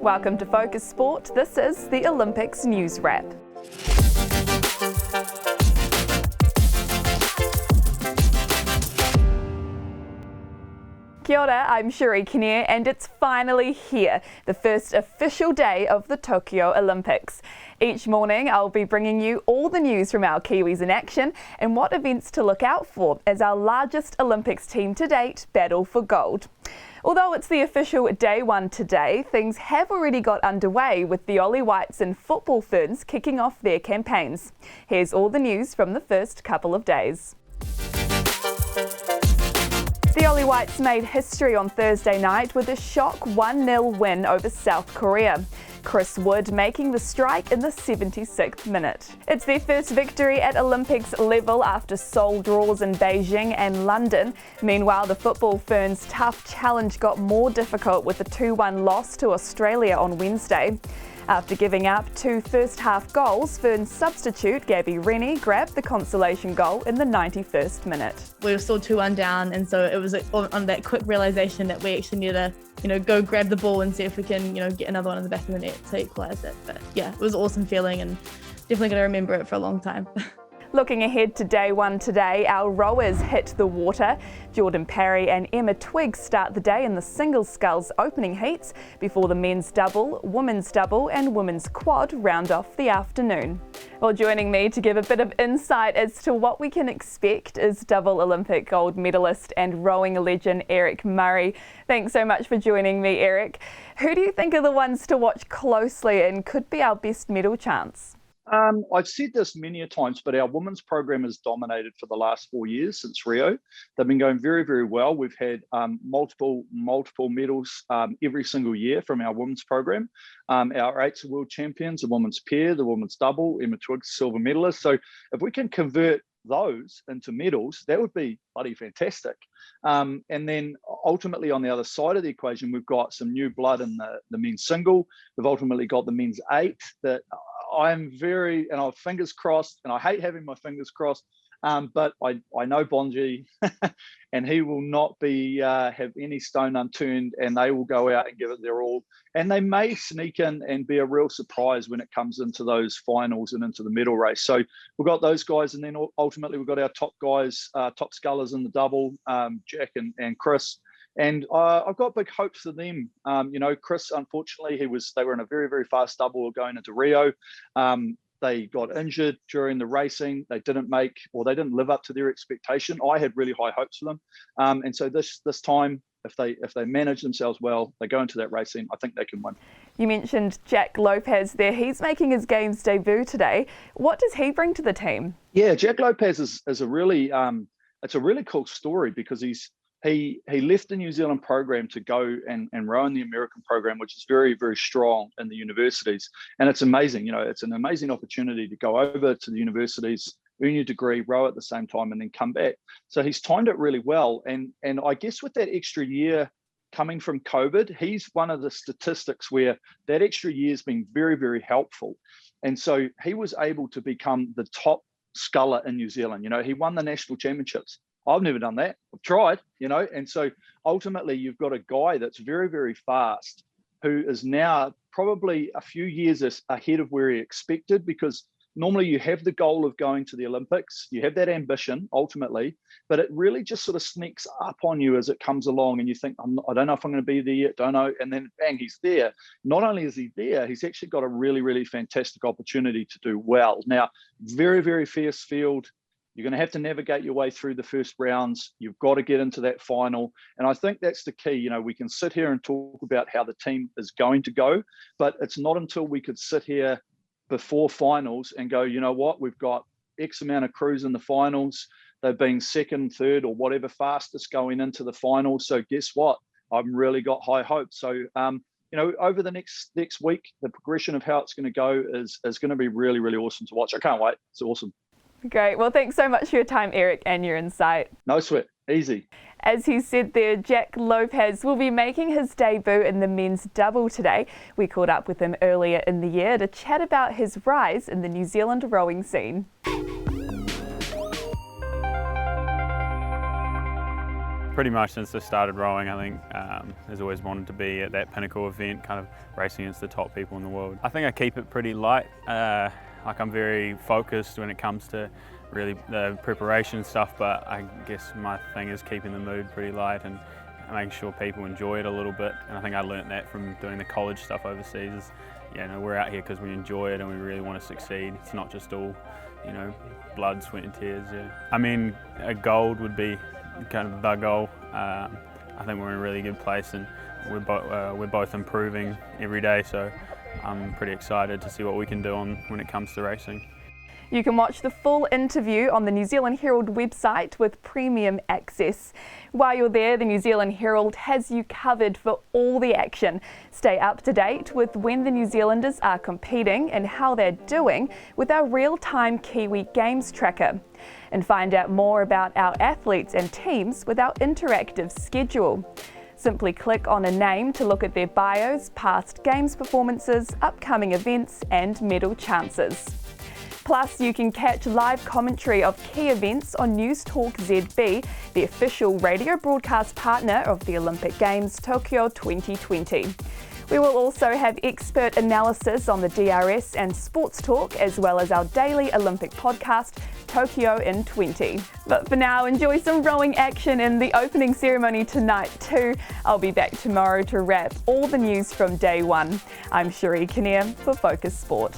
Welcome to Focus Sport. This is the Olympics News Wrap. Kia ora, I'm Sheree Kinnear and it's finally here, the first official day of the Tokyo Olympics. Each morning I'll be bringing you all the news from our Kiwis in action and what events to look out for as our largest Olympics team to date battle for gold. Although it's the official day one today, things have already got underway with the Ollie Whites and football ferns kicking off their campaigns. Here's all the news from the first couple of days. The Ollie Whites made history on Thursday night with a shock 1-0 win over South Korea. Chris Wood making the strike in the 76th minute. It's their first victory at Olympics level after Seoul draws in Beijing and London. Meanwhile, the football ferns' tough challenge got more difficult with a 2-1 loss to Australia on Wednesday. After giving up two first-half goals, Ferns substitute Gabby Rennie grabbed the consolation goal in the 91st minute. We were still 2-1 down, and so it was on that quick realisation that we actually need to, go grab the ball and see if we can, get another one in the back of the net to equalise it. But yeah, it was an awesome feeling and definitely going to remember it for a long time. Looking ahead to day one today, our rowers hit the water. Jordan Parry and Emma Twigg start the day in the single sculls opening heats before the men's double, women's double and women's quad round off the afternoon. Well, joining me to give a bit of insight as to what we can expect is double Olympic gold medalist and rowing legend Eric Murray. Thanks so much for joining me, Eric. Who do you think are the ones to watch closely and could be our best medal chance? I've said this many a times, but our women's program has dominated for the last 4 years since Rio. They've been going very, very well. We've had multiple medals every single year from our women's program. Our eights are world champions, the women's pair, the women's double, Emma Twigg, silver medalist. So if we can convert those into medals, that would be bloody fantastic. And then ultimately on the other side of the equation, we've got some new blood in the men's single. We've ultimately got the men's eight that I'm and I've fingers crossed, and I hate having my fingers crossed, but I know Bonji and he will not have any stone unturned, and they will go out and give it their all. And they may sneak in and be a real surprise when it comes into those finals and into the medal race. So we've got those guys, and then ultimately we've got our top guys, top scullers in the double, Jack and Chris. And I've got big hopes for them. Chris, unfortunately, they were in a very, very fast double going into Rio. They got injured during the racing. They didn't live up to their expectation. I had really high hopes for them. And so this time, if they manage themselves well, they go into that racing, I think they can win. You mentioned Jack Lopez there. He's making his games debut today. What does he bring to the team? Yeah, Jack Lopez is a really it's a really cool story because he left the New Zealand program to go and row in the American program, which is very, very strong in the universities. And it's amazing, it's an amazing opportunity to go over to the universities, earn your degree, row at the same time, and then come back. So he's timed it really well. And I guess with that extra year coming from COVID, he's one of the statistics where that extra year has been very, very helpful. And so he was able to become the top sculler in New Zealand. He won the national championships. I've never done that. I've tried, and so ultimately you've got a guy that's very, very fast who is now probably a few years ahead of where he expected, because normally you have the goal of going to the Olympics, you have that ambition ultimately, but it really just sort of sneaks up on you as it comes along and you think, I don't know if I'm going to be there yet, don't know. And then bang, he's there. Not only is he there, he's actually got a really, really fantastic opportunity to do well. Now, very, very fierce field. You're going to have to navigate your way through the first rounds. You've got to get into that final. And I think that's the key. We can sit here and talk about how the team is going to go, but it's not until we could sit here before finals and go, you know what, we've got X amount of crews in the finals. They've been second, third, or whatever fastest going into the finals. So guess what? I've really got high hopes. So, over the next week, the progression of how it's going to go is going to be really, really awesome to watch. I can't wait. It's awesome. Great. Well, thanks so much for your time, Eric, and your insight. No sweat. Easy. As he said there, Jack Lopez will be making his debut in the men's double today. We caught up with him earlier in the year to chat about his rise in the New Zealand rowing scene. Pretty much since I started rowing, I think has always wanted to be at that pinnacle event, kind of racing against the top people in the world. I think I keep it pretty light. Like I'm very focused when it comes to really the preparation stuff, but I guess my thing is keeping the mood pretty light and making sure people enjoy it a little bit. And I think I learnt that from doing the college stuff overseas. Is, you know, we're out here because we enjoy it and we really want to succeed. It's not just all, you know, blood, sweat and tears. Yeah. I mean, a gold would be kind of the goal. I think we're in a really good place and we're both improving every day. So I'm pretty excited to see what we can do when it comes to racing. You can watch the full interview on the New Zealand Herald website with premium access. While you're there, the New Zealand Herald has you covered for all the action. Stay up to date with when the New Zealanders are competing and how they're doing with our real-time Kiwi Games tracker. And find out more about our athletes and teams with our interactive schedule. Simply click on a name to look at their bios, past games performances, upcoming events and medal chances. Plus, you can catch live commentary of key events on News Talk ZB, the official radio broadcast partner of the Olympic Games Tokyo 2020. We will also have expert analysis on the DRS and Sports Talk, as well as our daily Olympic podcast, Tokyo in 20. But for now, enjoy some rowing action in the opening ceremony tonight too. I'll be back tomorrow to wrap all the news from day one. I'm Cherie Kinnear for Focus Sport.